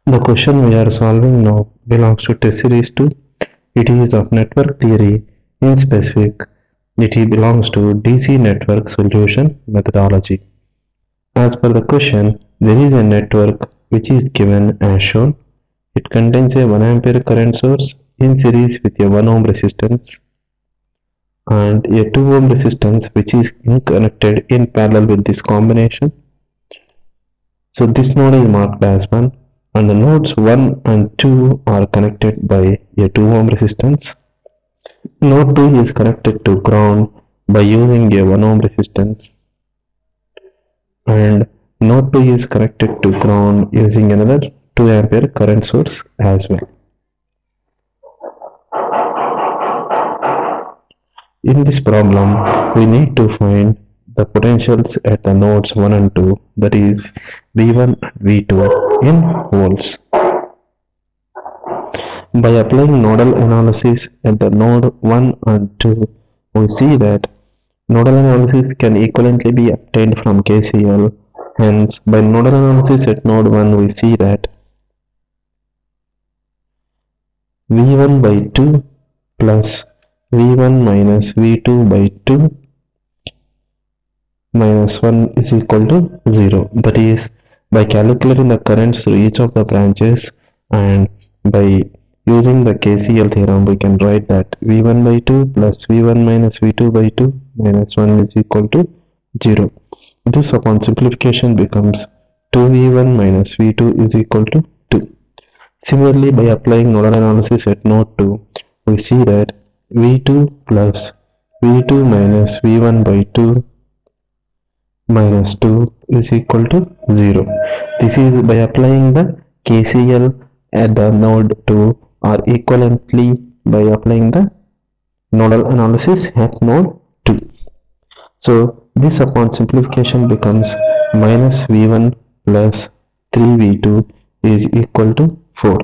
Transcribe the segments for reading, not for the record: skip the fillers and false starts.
The question we are solving now belongs to test series 2. It is of network theory. In specific, it belongs to DC network solution methodology. As per the question, there is a network which is given as shown. It contains a 1 ampere current source in series with a 1 ohm resistance and a 2 ohm resistance which is connected in parallel with this combination. So this node is marked as 1 and the nodes 1 and 2 are connected by a 2 ohm resistance. Node 2 is connected to ground by using a 1 ohm resistance and node 2 is connected to ground using another 2 ampere current source as well. In this problem, we need to find the potentials at the nodes 1 and 2, that is V1 and V2 in volts. By applying nodal analysis at the node 1 and 2, we see that nodal analysis can equivalently be obtained from KCL. Hence, by nodal analysis at node 1, we see that V1 by 2 plus V1 minus V2 by 2 minus 1 is equal to 0. That is, by calculating the currents through each of the branches and by using the KCL theorem, we can write that V1 by 2 plus V1 minus V2 by 2 minus 1 is equal to 0. This upon simplification becomes 2V1 minus V2 is equal to 2. Similarly, by applying nodal analysis at node 2, we see that V2 plus V2 minus V1 by 2 minus 2 is equal to 0. This is by applying the KCL at the node 2 or equivalently by applying the nodal analysis at node 2. So this upon simplification becomes minus V1 plus 3V2 is equal to 4.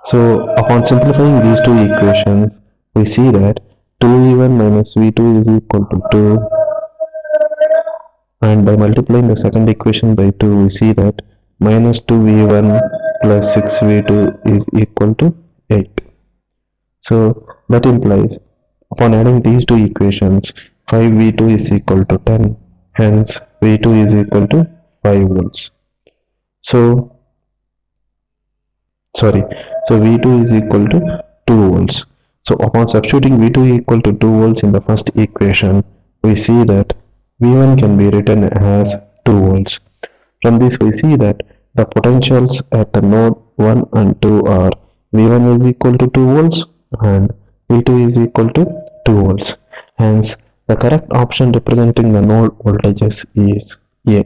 So upon simplifying these two equations, we see that 2V1 minus V2 is equal to 2, and by multiplying the second equation by 2, we see that minus 2V1 plus 6V2 is equal to 8. So that implies upon adding these two equations, 5V2 is equal to 10, hence V2 is equal to 5 volts. So V2 is equal to 2 volts. So upon substituting V2 equal to 2 volts in the first equation, we see that V1 can be written as 2 volts. From this we see that the potentials at the node 1 and 2 are V1 is equal to 2 volts and V2 is equal to 2 volts. Hence, the correct option representing the node voltages is A.